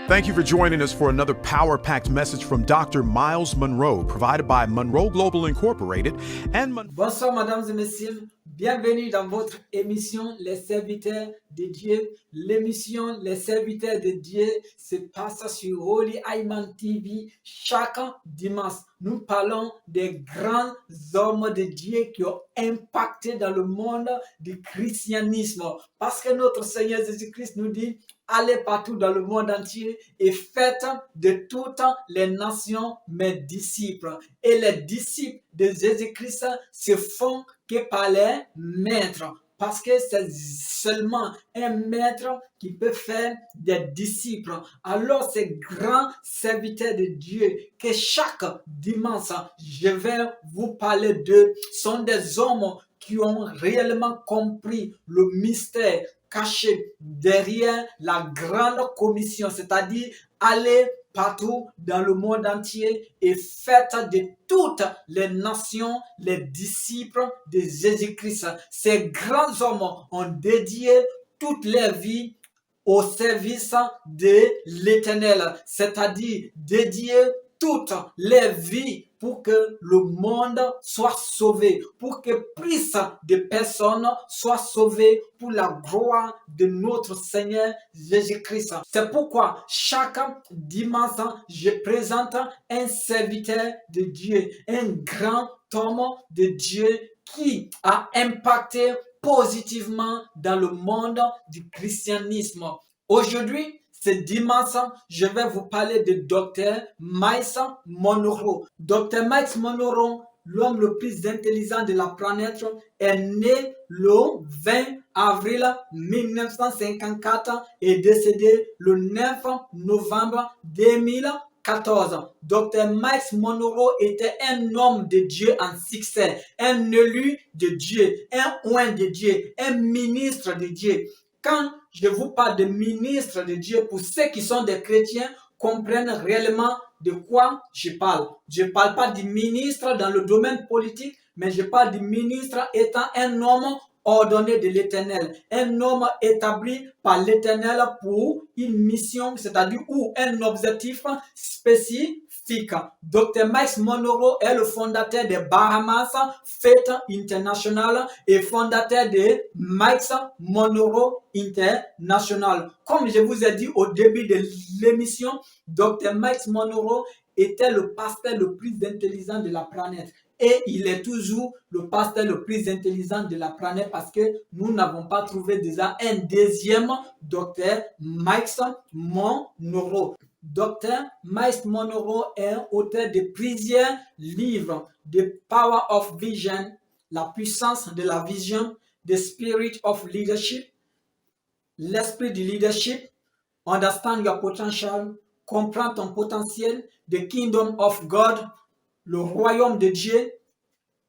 Thank you for joining us for another power-packed message from Dr. Myles Munroe, provided by Munroe Global Incorporated and Bonsoir, mesdames et messieurs. Bienvenue dans votre émission Les serviteurs de Dieu. L'émission Les serviteurs de Dieu se passe sur Holy Iman TV chaque dimanche. Nous parlons des grands hommes de Dieu qui ont impacté dans le monde du christianisme. Parce que notre Seigneur Jésus-Christ nous dit: allez partout dans le monde entier et faites de toutes les nations mes disciples. Et les disciples de Jésus-Christ se font que par les maîtres. Parce que c'est seulement un maître qui peut faire des disciples. Alors ces grands serviteurs de Dieu que chaque dimanche je vais vous parler d'eux sont des hommes qui ont réellement compris le mystère caché derrière la grande commission, c'est-à-dire aller partout dans le monde entier et faites de toutes les nations les disciples de Jésus-Christ. Ces grands hommes ont dédié toute leur vie au service de l'Éternel, c'est-à-dire dédié toute leur vie pour que le monde soit sauvé, pour que plus de personnes soient sauvées pour la gloire de notre Seigneur Jésus-Christ. C'est pourquoi chaque dimanche, je présente un serviteur de Dieu, un grand homme de Dieu qui a impacté positivement dans le monde du christianisme. Aujourd'hui, ce dimanche, je vais vous parler de Dr Myles Munroe. Dr Myles Munroe, l'homme le plus intelligent de la planète, est né le 20 avril 1954 et décédé le 9 novembre 2014. Dr Myles Munroe était un homme de Dieu en succès, un élu de Dieu, un oint de Dieu, un ministre de Dieu. Quand je vous parle de ministre de Dieu, pour ceux qui sont des chrétiens, comprennent réellement de quoi je parle. Je ne parle pas du ministre dans le domaine politique, mais je parle du ministre étant un homme ordonné de l'Éternel, un homme établi par l'Éternel pour une mission, c'est-à-dire ou un objectif spécifique. Dr Myles Munroe est le fondateur de Bahamas Faith International et fondateur de Myles Munroe International. Comme je vous ai dit au début de l'émission, Dr Myles Munroe était le pasteur le plus intelligent de la planète. Et il est toujours le pasteur le plus intelligent de la planète parce que nous n'avons pas trouvé déjà un deuxième Dr Myles Munroe. Dr Myles Munroe est auteur de plusieurs livres: The Power of Vision, La puissance de la vision, The Spirit of Leadership, L'esprit du leadership, Understand Your Potential, Comprends ton potentiel, The Kingdom of God, le royaume de Dieu.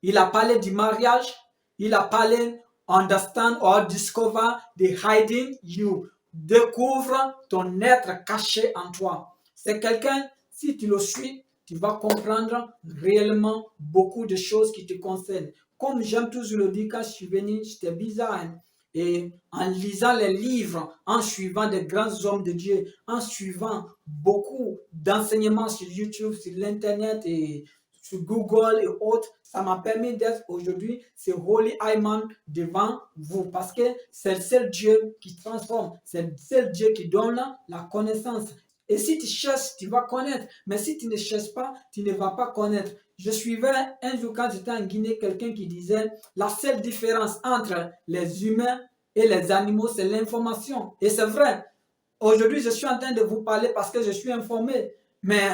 Il a parlé du mariage, il a parlé Understand or Discover the Hiding You. Découvre ton être caché en toi. C'est quelqu'un, si tu le suis, tu vas comprendre réellement beaucoup de choses qui te concernent. Comme j'aime toujours le dire, quand je suis venu, j'étais bizarre. Hein? Et en lisant les livres, en suivant des grands hommes de Dieu, en suivant beaucoup d'enseignements sur YouTube, sur l'Internet et sur Google et autres, ça m'a permis d'être aujourd'hui ce Holy Iman devant vous. Parce que c'est le seul Dieu qui transforme, c'est le seul Dieu qui donne la connaissance. Et si tu cherches, tu vas connaître. Mais si tu ne cherches pas, tu ne vas pas connaître. Je suivais un jour quand j'étais en Guinée quelqu'un qui disait: la seule différence entre les humains et les animaux, c'est l'information. Et c'est vrai. Aujourd'hui, je suis en train de vous parler parce que je suis informé. Mais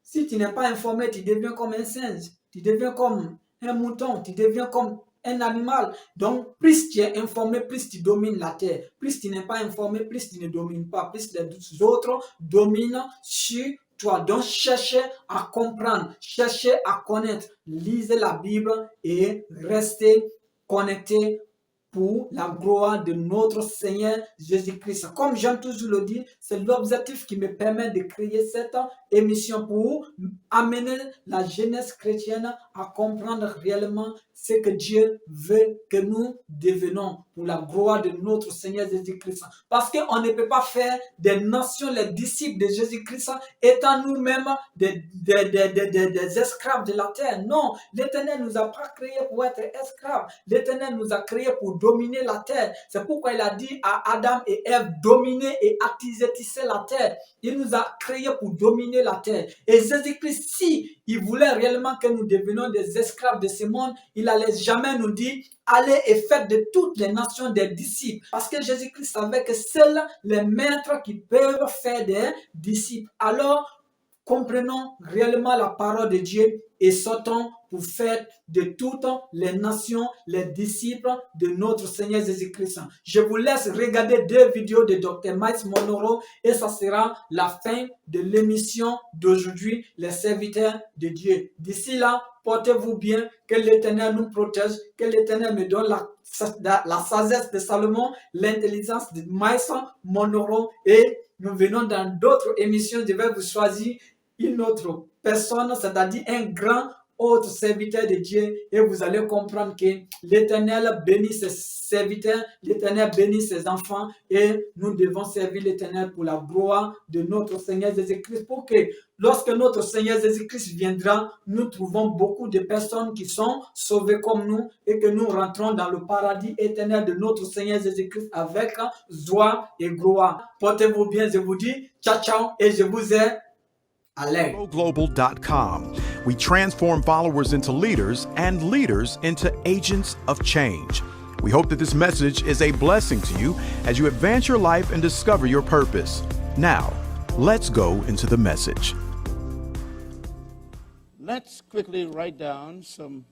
si tu n'es pas informé, tu deviens comme un singe, tu deviens comme un mouton, tu deviens comme un animal. Donc, plus tu es informé, plus tu domines la terre. Plus tu n'es pas informé, plus tu ne domines pas. Plus les autres dominent sur toi. Donc, cherchez à comprendre, cherchez à connaître. Lisez la Bible et restez connectés pour la gloire de notre Seigneur Jésus-Christ. Comme j'aime toujours le dire, c'est l'objectif qui me permet de créer cette émission pour amener la jeunesse chrétienne à comprendre réellement ce que Dieu veut que nous devenions. pour la gloire de notre Seigneur Jésus-Christ. Parce qu'on ne peut pas faire des nations les disciples de Jésus-Christ étant nous-mêmes des esclaves de la terre. Non, l'Éternel nous a pas créés pour être esclaves. L'Éternel nous a créés pour dominer la terre. C'est pourquoi il a dit à Adam et Ève, dominer et tisser la terre. Il nous a créés pour dominer la terre. Et Jésus-Christ, si il voulait réellement que nous devenions des esclaves de ce monde, il n'allait jamais nous dire, allez et faites de toutes les nations des disciples. Parce que Jésus-Christ savait que seuls les maîtres qui peuvent faire des disciples. Alors, comprenons réellement la parole de Dieu et sortons pour faire de toutes les nations les disciples de notre Seigneur Jésus-Christ. Je vous laisse regarder 2 vidéos de Dr Myles Munroe et ça sera la fin de l'émission d'aujourd'hui, les serviteurs de Dieu. D'ici là, portez-vous bien, que l'Éternel nous protège, que l'Éternel me donne la sagesse de Salomon, l'intelligence de Myles Munroe et nous venons dans d'autres émissions. Je vais vous choisir une autre personne, c'est-à-dire un grand autre serviteur de Dieu et vous allez comprendre que l'Éternel bénit ses serviteurs, l'Éternel bénit ses enfants et nous devons servir l'Éternel pour la gloire de notre Seigneur Jésus-Christ pour que lorsque notre Seigneur Jésus-Christ viendra, nous trouvons beaucoup de personnes qui sont sauvées comme nous et que nous rentrons dans le paradis éternel de notre Seigneur Jésus-Christ avec joie et gloire. Portez-vous bien, je vous dis ciao ciao et je vous ai global.com. We transform followers into leaders and leaders into agents of change. We hope that this message is a blessing to you as you advance your life and discover your purpose. Now, let's go into the message. Let's quickly write down some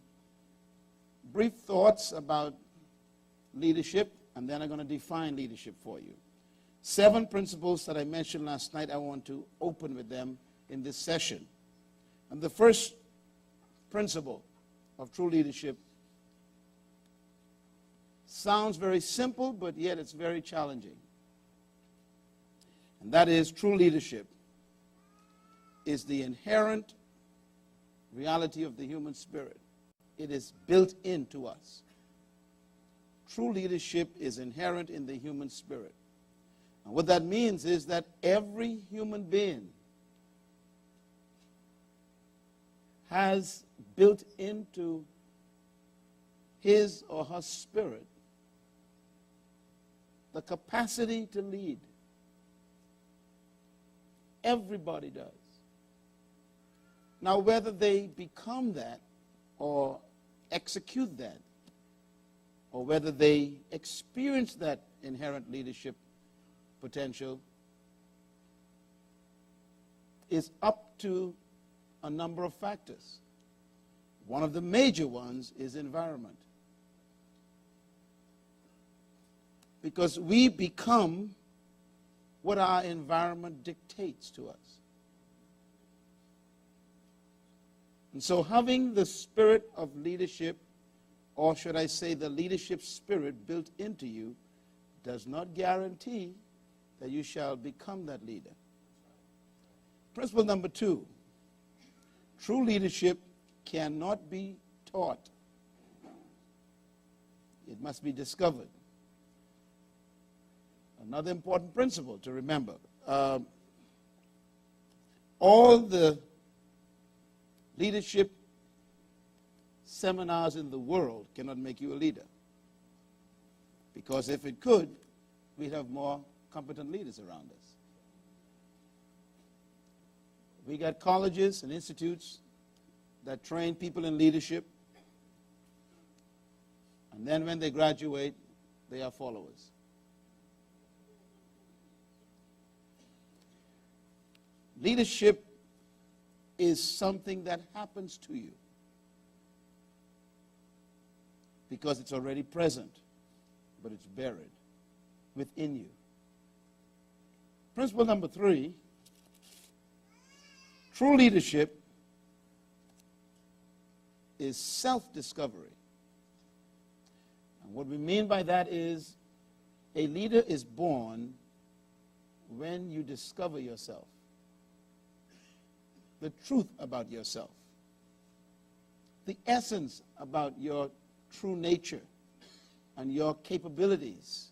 brief thoughts about leadership, and then I'm going to define leadership for you. 7 principles that I mentioned last night, I want to open with them in this session. And the first principle of true leadership sounds very simple, but yet it's very challenging. And that is, true leadership is the inherent reality of the human spirit. It is built into us. True leadership is inherent in the human spirit. And what that means is that every human being has built into his or her spirit the capacity to lead. Everybody does. Now, whether they become that or execute that, or whether they experience that inherent leadership potential, is up to a number of factors. One of the major ones is environment. Because we become what our environment dictates to us. And so having the spirit of leadership, or should I say the leadership spirit built into you, does not guarantee that you shall become that leader. Principle number 2. True leadership cannot be taught. It must be discovered. Another important principle to remember. All the leadership seminars in the world cannot make you a leader. Because if it could, we'd have more competent leaders around us. We got colleges and institutes that train people in leadership, and then when they graduate, they are followers. Leadership is something that happens to you because it's already present, but it's buried within you. Principle number 3, true leadership is self-discovery. And what we mean by that is a leader is born when you discover yourself, the truth about yourself, the essence about your true nature. and your capabilities,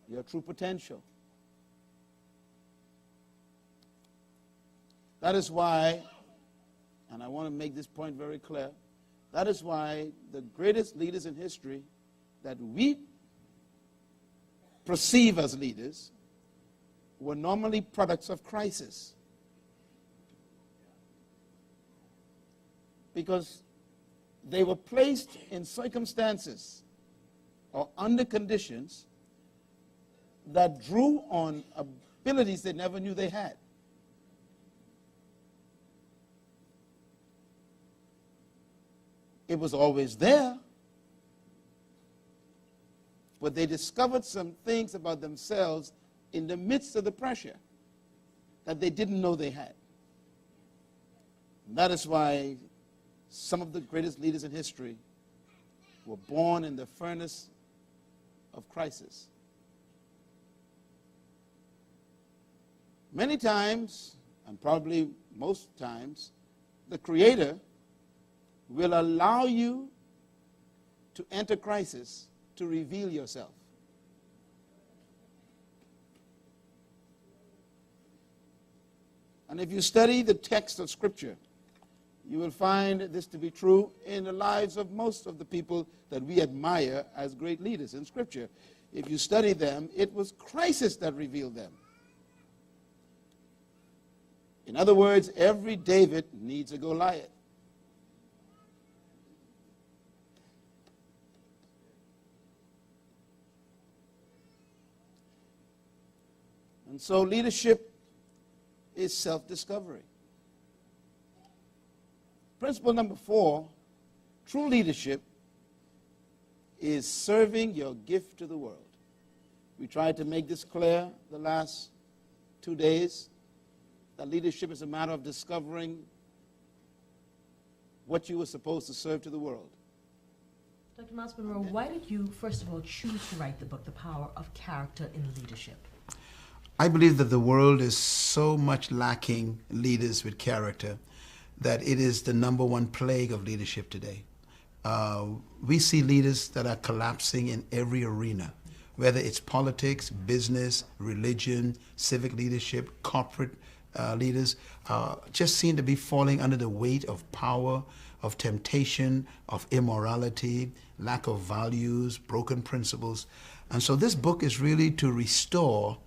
your true potential. That is why, and I want to make this point very clear, that is why the greatest leaders in history that we perceive as leaders were normally products of crisis. Because they were placed in circumstances or under conditions that drew on abilities they never knew they had. It was always there, but they discovered some things about themselves in the midst of the pressure that they didn't know they had. And that is why some of the greatest leaders in history were born in the furnace of crisis. Many times, and probably most times, the Creator will allow you to enter crisis to reveal yourself. And if you study the text of Scripture, you will find this to be true in the lives of most of the people that we admire as great leaders in Scripture. If you study them, it was crisis that revealed them. In other words, every David needs a Goliath. And so leadership is self-discovery. Principle number 4, true leadership is serving your gift to the world. We tried to make this clear the last 2 days, that leadership is a matter of discovering what you were supposed to serve to the world. Dr. Myles Munroe, why did you, first of all, choose to write the book, The Power of Character in Leadership? I believe that the world is so much lacking leaders with character that it is the #1 plague of leadership today. We see leaders that are collapsing in every arena, whether it's politics, business, religion, civic leadership, corporate leaders, just seem to be falling under the weight of power, of temptation, of immorality, lack of values, broken principles. And so this book is really to restore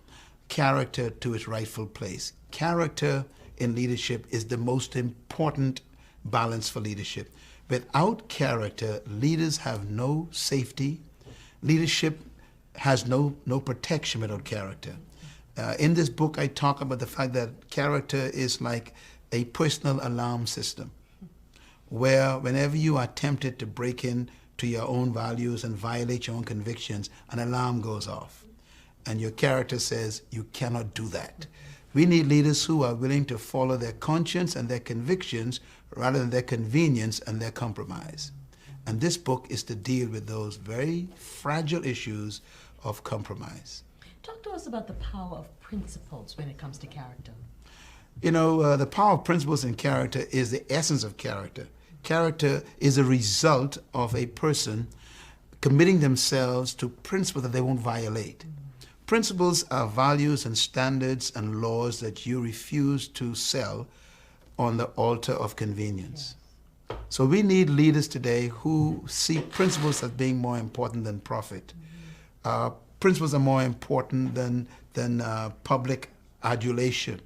character to its rightful place. Character in leadership is the most important balance for leadership. Without character, leaders have no safety. Leadership has no protection without character. In this book, I talk about the fact that character is like a personal alarm system, where whenever you are tempted to break in to your own values and violate your own convictions, an alarm goes off. And your character says, you cannot do that. We need leaders who are willing to follow their conscience and their convictions rather than their convenience and their compromise. And this book is to deal with those very fragile issues of compromise. Talk to us about the power of principles when it comes to character. You know, the power of principles in character is the essence of character. Character is a result of a person committing themselves to principles that they won't violate. Principles are values and standards and laws that you refuse to sell on the altar of convenience. Yes. So we need leaders today who see principles as being more important than profit. Principles are more important than public adulation.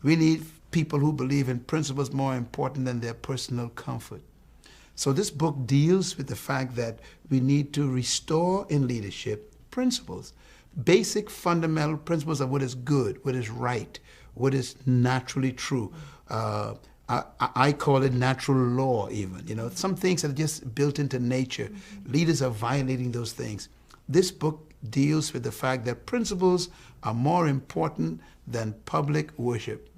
We need people who believe in principles more important than their personal comfort. So this book deals with the fact that we need to restore in leadership principles. Basic fundamental principles of what is good, what is right, what is naturally true. I call it natural law even. You know, some things are just built into nature. Leaders are violating those things. This book deals with the fact that principles are more important than public worship,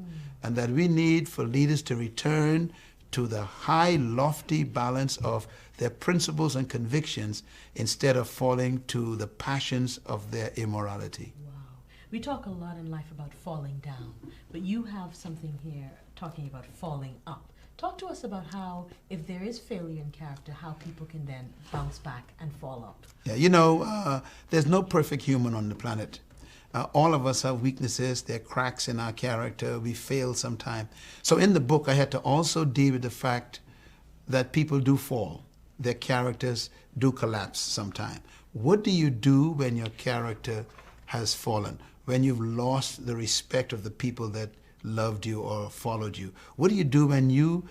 and that we need for leaders to return to the high, lofty balance of their principles and convictions instead of falling to the passions of their immorality. Wow. We talk a lot in life about falling down, but you have something here talking about falling up. Talk to us about how, if there is failure in character, how people can then bounce back and fall out. Yeah, there's no perfect human on the planet. All of us have weaknesses. There are cracks in our character. We fail sometime. So in the book, I had to also deal with the fact that people do fall. Their characters do collapse sometime. What do you do when your character has fallen? When you've lost the respect of the people that loved you or followed you? What do you do when you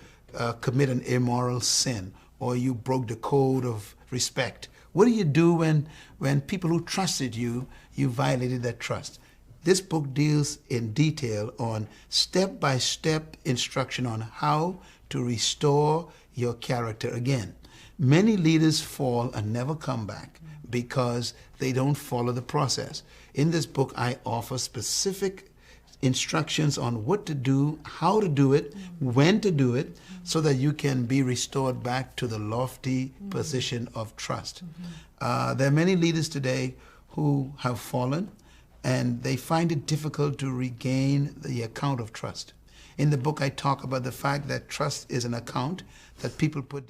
commit an immoral sin or you broke the code of respect? What do you do when people who trusted you, you violated that trust? This book deals in detail on step-by-step instruction on how to restore your character again. Many leaders fall and never come back because they don't follow the process. In this book, I offer specific instructions on what to do, how to do it, when to do it, so that you can be restored back to the lofty position of trust. There are many leaders today who have fallen, and they find it difficult to regain the account of trust. In the book, I talk about the fact that trust is an account that people put